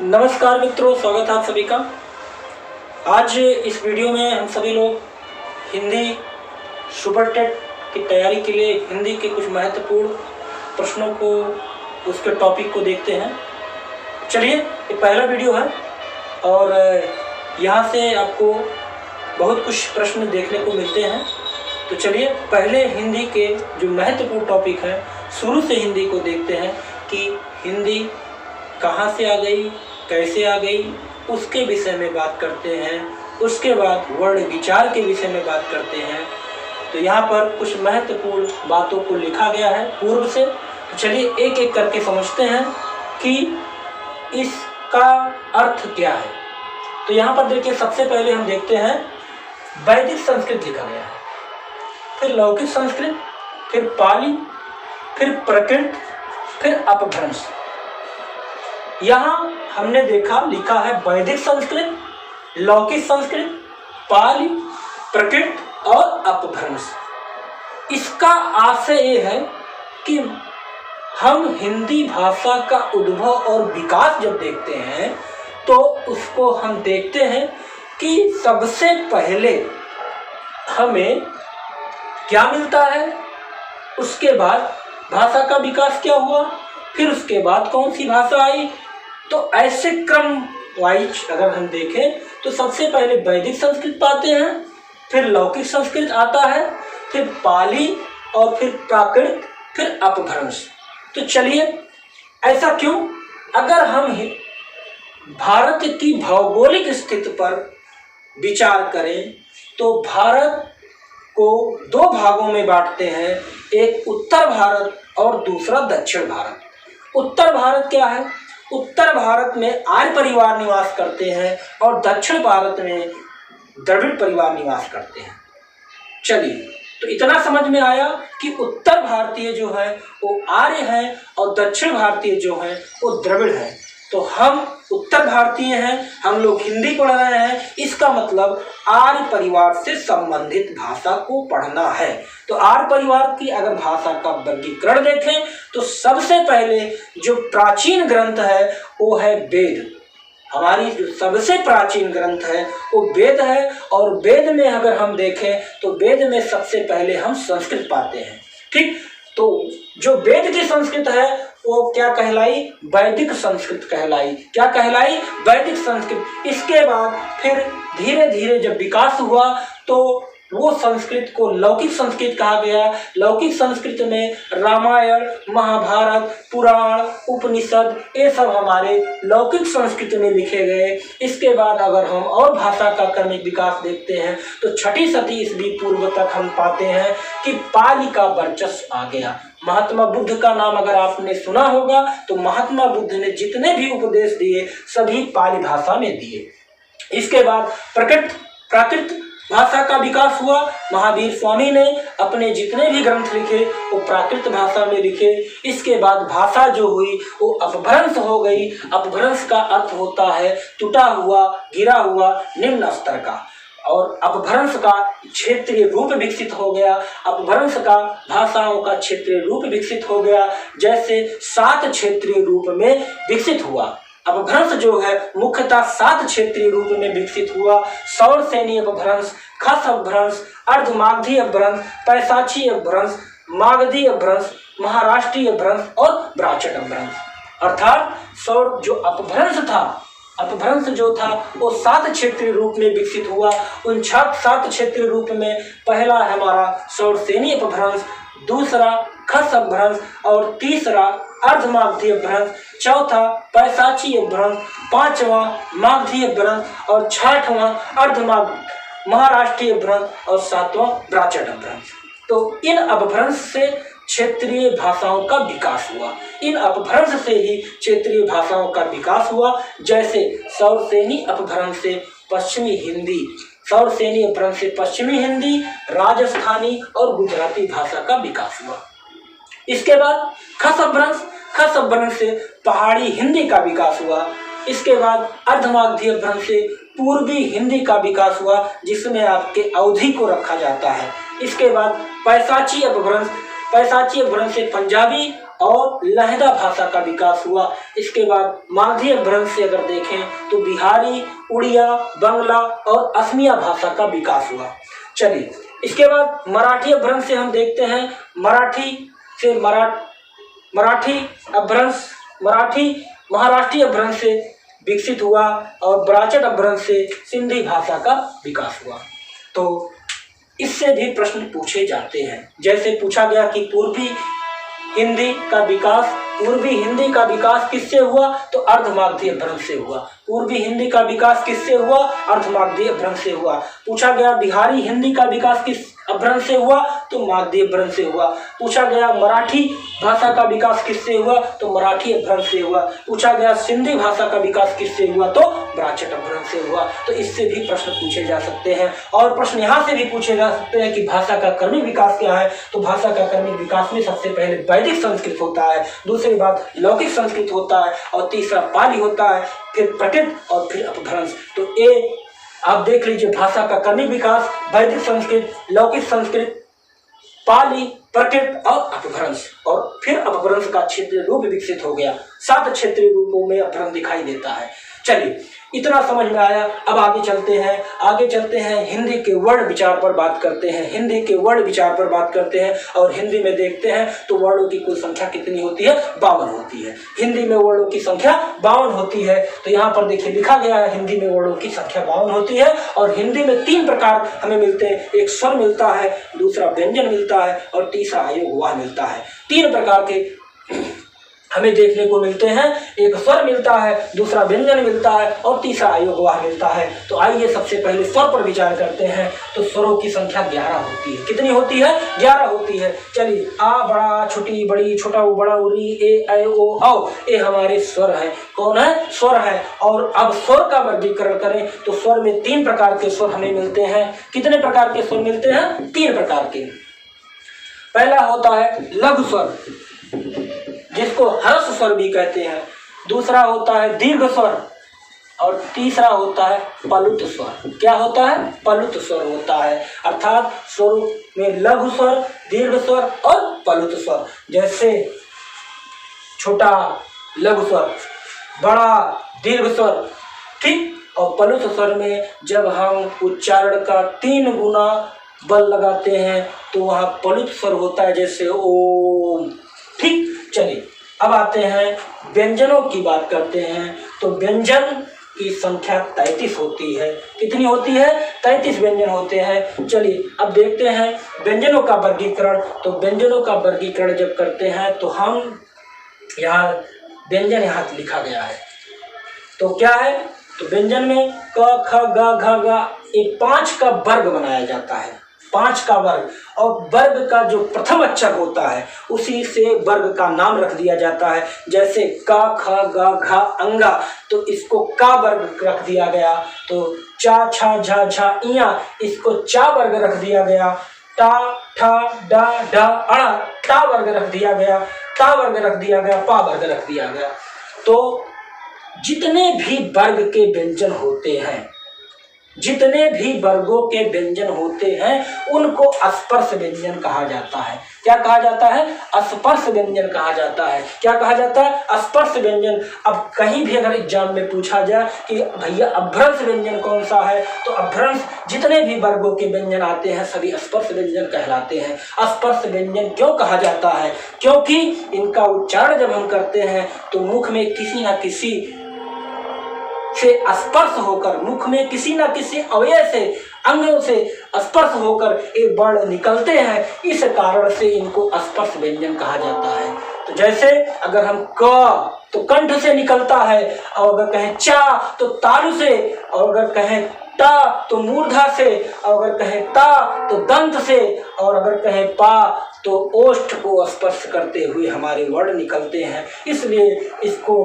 नमस्कार मित्रों, स्वागत है आप सभी का। आज इस वीडियो में हम सभी लोग हिंदी सुपर टेट की तैयारी के लिए हिंदी के कुछ महत्वपूर्ण प्रश्नों को, उसके टॉपिक को देखते हैं। चलिए, ये पहला वीडियो है और यहाँ से आपको बहुत कुछ प्रश्न देखने को मिलते हैं। तो चलिए पहले हिंदी के जो महत्वपूर्ण टॉपिक है, शुरू से हिंदी को देखते हैं कि हिंदी कहाँ से आ गई, कैसे आ गई, उसके विषय में बात करते हैं। उसके बाद वर्ण विचार के विषय में बात करते हैं। तो यहाँ पर कुछ महत्वपूर्ण बातों को लिखा गया है पूर्व से। तो चलिए एक एक करके समझते हैं कि इसका अर्थ क्या है। तो यहाँ पर देखिए, सबसे पहले हम देखते हैं वैदिक संस्कृत लिखा गया है, फिर लौकिक संस्कृत, फिर पाली, फिर प्राकृत, फिर अपभ्रंश। यहाँ हमने देखा लिखा है वैदिक संस्कृत, लौकिक संस्कृत, पाली, प्राकृत और अपभ्रंश। इसका आशय ये है कि हम हिंदी भाषा का उद्भव और विकास जब देखते हैं तो उसको हम देखते हैं कि सबसे पहले हमें क्या मिलता है, उसके बाद भाषा का विकास क्या हुआ, फिर उसके बाद कौन सी भाषा आई। तो ऐसे क्रम वाइज अगर हम देखें तो सबसे पहले वैदिक संस्कृत पाते हैं, फिर लौकिक संस्कृत आता है, फिर पाली और फिर प्राकृत, फिर अपभ्रंश। तो चलिए, ऐसा क्यों? अगर हम भारत की भौगोलिक स्थिति पर विचार करें तो भारत को दो भागों में बांटते हैं, एक उत्तर भारत और दूसरा दक्षिण भारत। उत्तर भारत क्या है? उत्तर भारत में आर्य परिवार निवास करते हैं और दक्षिण भारत में द्रविड़ परिवार निवास करते हैं। चलिए, तो इतना समझ में आया कि उत्तर भारतीय जो है वो आर्य हैं और दक्षिण भारतीय जो है वो द्रविड़ हैं। तो हम उत्तर भारतीय हैं, हम लोग हिंदी पढ़ रहे हैं, इसका मतलब आर्य परिवार से संबंधित भाषा को पढ़ना है। तो आर्य परिवार की अगर भाषा का वर्गीकरण देखें तो सबसे पहले जो प्राचीन ग्रंथ है वो है वेद। हमारी जो सबसे प्राचीन ग्रंथ है वो वेद है, और वेद में अगर हम देखें तो वेद में सबसे पहले हम संस्कृत पाते हैं। ठीक, तो जो वेद की संस्कृत है वो क्या कहलाई? वैदिक संस्कृत कहलाई। क्या कहलाई? वैदिक संस्कृत। इसके बाद फिर धीरे धीरे जब विकास हुआ तो वो संस्कृत को लौकिक संस्कृत कहा गया। लौकिक संस्कृत में रामायण, महाभारत, पुराण, उपनिषद, ये सब हमारे लौकिक संस्कृत में लिखे गए। इसके बाद अगर हम और भाषा का क्रमिक विकास देखते हैं तो छठी सदी ईस्वी पूर्व तक हम पाते हैं कि पाली का वर्चस्व आ गया। महात्मा बुद्ध का नाम अगर आपने सुना होगा तो महात्मा बुद्ध ने जितने भी उपदेश दिए सभी पाली भाषा में दिए। इसके बाद प्राकृत भाषा का विकास हुआ। महावीर स्वामी ने अपने जितने भी ग्रंथ लिखे वो प्राकृत भाषा में लिखे। इसके बाद भाषा जो हुई वो अपभ्रंश हो गई। अपभ्रंश का अर्थ होता है टूटा हुआ, गिरा हुआ, निम्न स्तर का। और अपभ्रंश का क्षेत्रीय रूप विकसित हो गया। अपभ्रंश का भाषाओं का क्षेत्रीय रूप विकसित हो गया, जैसे 7 क्षेत्रीय रूप में विकसित हुआ। अपभ्रंश जो है मुख्यतः 7 क्षेत्रीय रूप में विकसित हुआ। सौरसेनी अपभ्रंश, खस अपभ्रंश, अर्धमागधी अपभ्रंश, पैशाची अपभ्रंश, मागधी अपभ्रंश, महाराष्ट्रीय अपभ्रंश और ब्राह्मण अपभ्रंश। अर्थात सौर जो अपभ्रंश जो था वो 7 क्षेत्रीय रूप में विकसित हुआ। उन 7 क्षेत्रीय रूप में पहला है हमारा सौरसेनी अपभ्रंश, दूसरा खस अपभ्रंश और तीसरा अर्धमागधी अपभ्रंश, चौथा पैशाची अपभ्रंश, पांचवा मागधी अपभ्रंश और छठवां महाराष्ट्रीय अपभ्रंश और सातवां ब्राह्मण अपभ्रंश। तो इन अपभ्रंश से क्षेत्रीय भाषाओं का विकास हुआ। इन अपभ्रंश से ही क्षेत्रीय भाषाओं का विकास हुआ। जैसे सौरसेनी अपभ्रंश से पश्चिमी हिंदी, सौरसेनी अपभ्रंश से पश्चिमी हिंदी, राजस्थानी और गुजराती भाषा का विकास हुआ। इसके बाद खस अपभ्रंश से पहाड़ी हिंदी का विकास हुआ। इसके बाद अर्धमागधी अपभ्रंश से पूर्वी हिंदी का विकास हुआ, जिसमें आपके अवधी को रखा जाता है। इसके बाद पैशाची अपभ्रंश से पंजाबी और लहदा भाषा का विकास हुआ। इसके बाद मागधी अपभ्रंश से अगर देखें तो बिहारी, उड़िया, बांग्ला और असमिया भाषा का विकास हुआ। चलिए इसके बाद मराठी अपभ्रंश से हम देखते हैं। मराठी अपभ्रंश महाराष्ट्रीय अपभ्रंश से विकसित हुआ और ब्राचट अपभ्रंश से सिंधी भाषा का विकास हुआ। तो इससे भी प्रश्न पूछे जाते हैं। जैसे पूछा गया कि पूर्वी हिंदी का विकास किससे हुआ, तो अर्धमागधी अपभ्रंश से हुआ। पूर्वी हिंदी का विकास किससे हुआ, अर्धमागधी अपभ्रंश से हुआ। पूछा गया बिहारी हिंदी का विकास किस अपभ्रंश से हुआ, तो मागधी अपभ्रंश से हुआ। पूछा गया मराठी भाषा का विकास किससे हुआ, तो मराठी अपभ्रंश से हुआ। पूछा गया सिंधी भाषा का विकास किससे हुआ, तो ब्राचट अपभ्रंश से हुआ। तो इससे भी प्रश्न पूछे जा सकते हैं। और प्रश्न यहाँ से भी पूछे जा सकते हैं कि भाषा का क्रमिक विकास क्या है, तो भाषा का क्रमिक विकास में सबसे पहले वैदिक संस्कृत होता है, दूसरी बात लौकिक संस्कृत होता है और तीसरा पाली होता है, फिर प्रकृत और फिर अपभ्रंश। तो ये आप देख लीजिए, भाषा का क्रमिक विकास वैदिक संस्कृत, लौकिक संस्कृत, पाली, प्रकृत और अपभ्रंश, और फिर अपभ्रंश का क्षेत्रीय रूप विकसित हो गया। 7 क्षेत्रीय रूपों में अपभ्रंश दिखाई देता है। चलिए इतना समझ में आया। अब आगे चलते हैं हिंदी के वर्ण विचार पर बात करते हैं। और हिंदी में देखते हैं तो वर्णों की कुल संख्या कितनी होती है, 52 होती है। हिंदी में वर्णों की संख्या 52 होती है। तो यहाँ पर देखिए लिखा गया है हिंदी में वर्णों की संख्या 52 होती है। और हिंदी में 3 प्रकार हमें मिलते हैं, एक स्वर मिलता है, दूसरा व्यंजन मिलता है और तीसरा आयोगवाह मिलता है। 3 प्रकार के हमें देखने को मिलते हैं, एक स्वर मिलता है, दूसरा व्यंजन मिलता है और तीसरा आयोगवाह मिलता है। तो आइए सबसे पहले स्वर पर विचार करते हैं। तो स्वरों की संख्या 11 होती है। कितनी होती है, 11 होती है। चलिए आ बड़ा, छोटी बड़ी, छोटा उ बड़ा, उरी, ए ऐ ओ औ, ये हमारे स्वर है। कौन है, स्वर है। और अब स्वर का वर्गीकरण करें तो स्वर में 3 प्रकार के स्वर हमें मिलते हैं। कितने प्रकार के स्वर मिलते हैं, 3 प्रकार के। पहला होता है लघु स्वर, जिसको ह्रस्व स्वर भी कहते हैं। दूसरा होता है दीर्घ स्वर और तीसरा होता है पलुत स्वर। क्या होता है, पलुत स्वर होता है। अर्थात स्वरों में लघु स्वर, दीर्घ स्वर और पलुत स्वर। जैसे छोटा लघु स्वर, बड़ा दीर्घ स्वर, ठीक। और पलुत स्वर में जब हम उच्चारण का 3 गुना बल लगाते हैं तो वहाँ पलुत स्वर होता है, जैसे ओम, ठीक। चलिए अब आते हैं व्यंजनों की बात करते हैं। तो व्यंजन की संख्या 33 होती है। कितनी होती है, 33 व्यंजन होते हैं। चलिए अब देखते हैं व्यंजनों का वर्गीकरण। तो व्यंजनों का वर्गीकरण जब करते हैं तो हम यहाँ व्यंजन यहाँ लिखा गया है, तो क्या है, तो व्यंजन में क ख ग घ ग ये 5 का वर्ग बनाया जाता है। 5 का वर्ग, और वर्ग का जो प्रथम अक्षर होता है उसी से वर्ग का नाम रख दिया जाता है। जैसे क ख ग घ अंगा, तो इसको का वर्ग रख दिया गया। तो चा छा झा झा इया, इसको चा वर्ग रख दिया गया। टा ठा डा ढा अड़ा, टा वर्ग रख दिया गया। ता वर्ग रख दिया गया, पा वर्ग रख दिया गया। तो जितने भी वर्ग के व्यंजन होते हैं, जितने भी वर्गों के व्यंजन होते हैं उनको स्पर्श व्यंजन कहा जाता है। क्या कहा जाता है, स्पर्श व्यंजन कहा जाता है। क्या कहा जाता है, स्पर्श व्यंजन। अब कहीं भी अगर एग्जाम में पूछा जाए कि भैया अपभ्रंश व्यंजन कौन सा है, तो अपभ्रंश जितने भी वर्गों के व्यंजन आते हैं सभी स्पर्श व्यंजन कहलाते हैं। स्पर्श व्यंजन क्यों कहा जाता है, क्योंकि इनका उच्चारण जब हम करते हैं तो मुख में किसी न किसी से स्पर्श होकर, मुख में किसी न किसी अवयव से, अंगों से स्पर्श होकर ये वर्ण निकलते हैं। इस कारण से इनको स्पर्श व्यंजन कहा जाता है। तो जैसे अगर हम क तो कंठ से निकलता है, और अगर कहें चा तो तालु से, और अगर कहें ता तो मूर्धा से, और अगर कहें ता तो दंत से, और अगर कहें पा तो ओष्ठ को स्पर्श करते हुए हमारे वर्ण निकलते हैं। इसलिए इसको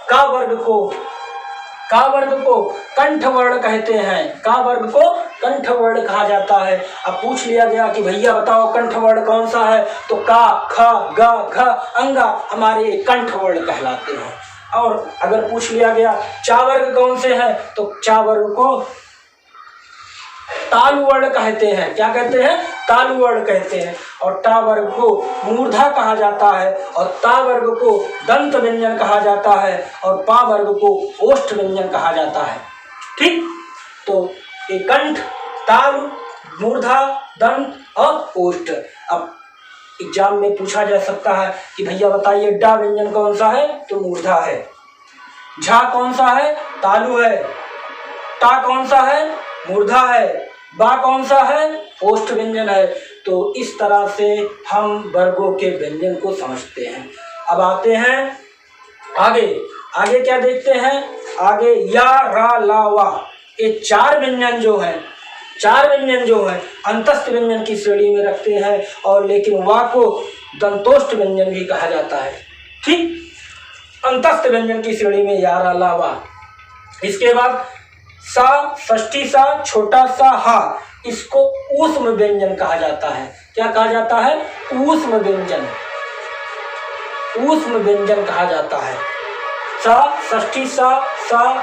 का वर्ग को कंठ वर्ण कहते हैं। का वर्ग को कंठ वर्ण कहा जाता है। अब पूछ लिया गया कि भैया बताओ कंठ वर्ण कौन सा है, तो का ख ग घ अंगा हमारे कंठ वर्ण कहलाते हैं। और अगर पूछ लिया गया चा वर्ग कौन से हैं, तो चा वर्ग को तालु वर्ण कहते हैं। क्या कहते हैं? तालु वर्ण कहते हैं। और टा वर्ग को मूर्धा कहा जाता है और ता वर्ग को दंत व्यंजन कहा जाता है और पा वर्ग को ओष्ठ व्यंजन कहा जाता है। ठीक, तो ये कंठ, तालु, मूर्धा, दंत और ओष्ठ। अब एग्जाम में पूछा जा सकता है कि भैया बताइए डा व्यंजन कौन सा है? तो मूर्धा है। झा कौन सा है? तालु है। टा कौन सा है? मूर्धा है। बा कौन सा है? ओष्ठ व्यंजन है। तो इस तरह से हम वर्गों के व्यंजन को समझते हैं। अब आते हैं आगे। आगे क्या देखते हैं? आगे या, रा, ला, वा, ये चार व्यंजन जो हैं अंतस्थ व्यंजन की श्रेणी में रखते हैं और लेकिन वा को दंतोष्ठ व्यंजन भी कहा जाता है। ठीक, अंतस्थ व्यंजन की श्रेणी में या, रा, ला, वा। इसके बाद सा, षष्ठी सा, छोटा सा हा, इसको ऊष्म व्यंजन कहा जाता है। क्या कहा जाता है? ऊष्म व्यंजन। ऊष्म व्यंजन कहा जाता है। सा, षष्ठी सा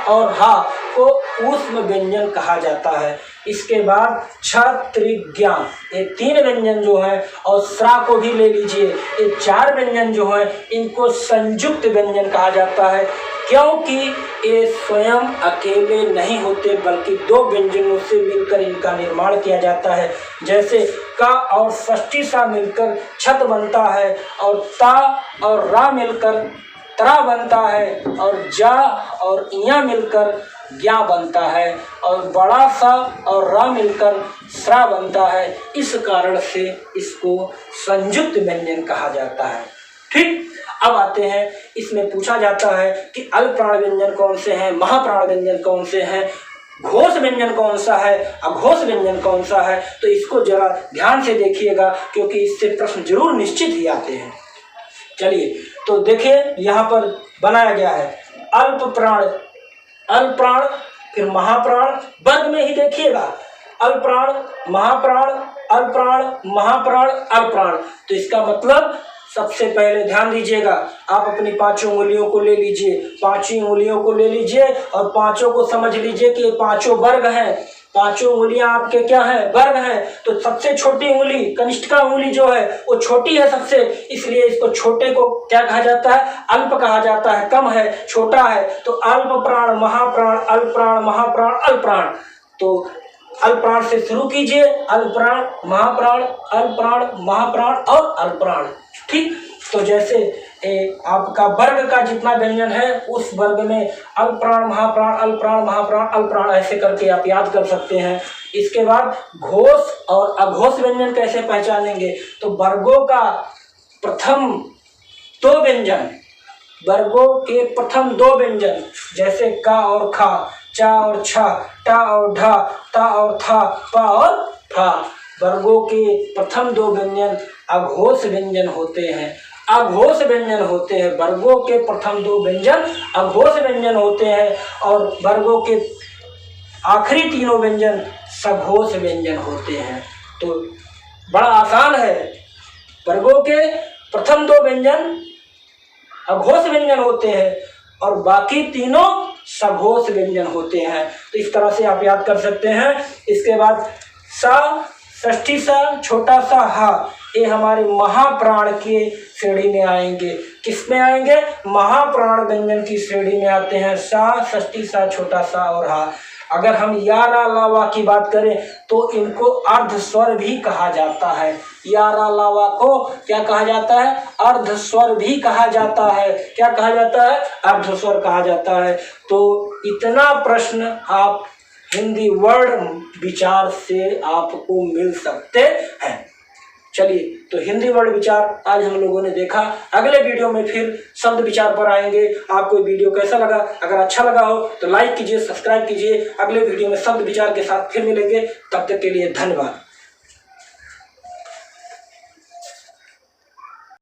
और हा को ऊष्म व्यंजन कहा जाता है। इसके बाद छ, त्रिक, ज्ञा, ये तीन व्यंजन जो हैं और स्रा को भी ले लीजिए, ये चार व्यंजन जो हैं इनको संयुक्त व्यंजन कहा जाता है, क्योंकि ये स्वयं अकेले नहीं होते बल्कि दो व्यंजनों से मिलकर इनका निर्माण किया जाता है। जैसे का और षष्ठी सा मिलकर छत बनता है और ता और रा मिलकर त्रा बनता है और जा और इया मिलकर ज्ञा बनता है और बड़ा सा और रा मिलकर स्रा बनता है। इस कारण से इसको संयुक्त व्यंजन कहा जाता है। ठीक, अब आते हैं, इसमें पूछा जाता है कि अल्प प्राण व्यंजन कौन से हैं, महाप्राण व्यंजन कौन से हैं, घोष व्यंजन कौन सा है, अघोष व्यंजन कौन सा है। तो इसको जरा ध्यान से देखिएगा क्योंकि इससे प्रश्न जरूर निश्चित ही आते हैं। चलिए तो देखिए यहाँ पर बनाया गया है अल्प प्राण, फिर महाप्राण, वर्ग में ही देखिएगा अल्प प्राण, महाप्राण, अल्प प्राण, महाप्राण, अल्प प्राण। तो इसका मतलब सबसे पहले ध्यान दीजिएगा, आप अपनी पांचों उंगलियों को ले लीजिए, पांचों उंगलियों को ले लीजिए और पांचों को समझ लीजिए कि ये पांचों वर्ग हैं। पांचों उंगलियां आपके क्या है? वर्ग हैं। तो सबसे छोटी उंगली, कनिष्ठिका उंगली जो है वो छोटी है सबसे, इसलिए इसको छोटे को क्या कहा जाता है? अल्प कहा जाता है, कम है, छोटा है। तो अल्प प्राण, महाप्राण, अल्प प्राण, महाप्राण, अल्प प्राण। तो अल्प प्राण से शुरू कीजिए, अल्प प्राण, महाप्राण, अल्प प्राण, महाप्राण और अल्प प्राण। ठीक, तो जैसे आपका वर्ग का जितना व्यंजन है उस वर्ग में अल्प प्राण, महाप्राण, अल्प प्राण, महाप्राण, अल्प प्राण ऐसे करके आप याद कर सकते हैं। इसके बाद घोष और अघोष व्यंजन कैसे पहचानेंगे? तो वर्गों का प्रथम दो व्यंजन, वर्गों के प्रथम दो व्यंजन जैसे का और खा, चा और छा, टा और ढा, ता और था, पा और फा, वर्गों के प्रथम दो व्यंजन अघोष व्यंजन होते हैं। अघोष व्यंजन होते हैं, वर्गों के प्रथम दो व्यंजन अघोष व्यंजन होते हैं और वर्गों के आखिरी तीनों व्यंजन सघोष व्यंजन होते हैं। तो बड़ा आसान है, वर्गों के प्रथम दो व्यंजन अघोष व्यंजन होते हैं और बाकी तीनों सघोष व्यंजन होते हैं। तो इस तरह से आप याद कर सकते हैं। इसके बाद सा, षष्ठी सा, छोटा सा हा, ये हमारे महाप्राण के श्रेणी में आएंगे। किस में आएंगे? महाप्राण व्यंजन की श्रेणी में आते हैं सा, षष्ठी सा, छोटा सा और हा। अगर हम या, रा, ला, वा की बात करें तो इनको अर्ध स्वर भी कहा जाता है। या, रा, ला, वा को क्या कहा जाता है? अर्ध स्वर भी कहा जाता है। क्या कहा जाता है? अर्ध स्वर कहा जाता है। तो इतना प्रश्न आप हिंदी वर्ण विचार से आपको मिल सकते हैं। चलिए, तो हिंदी वर्ण विचार आज हम लोगों ने देखा। अगले वीडियो में फिर शब्द विचार पर आएंगे। आपको वीडियो कैसा लगा? अगर अच्छा लगा हो तो लाइक कीजिए, सब्सक्राइब कीजिए। अगले वीडियो में शब्द विचार के साथ फिर मिलेंगे। तब तक के लिए धन्यवाद।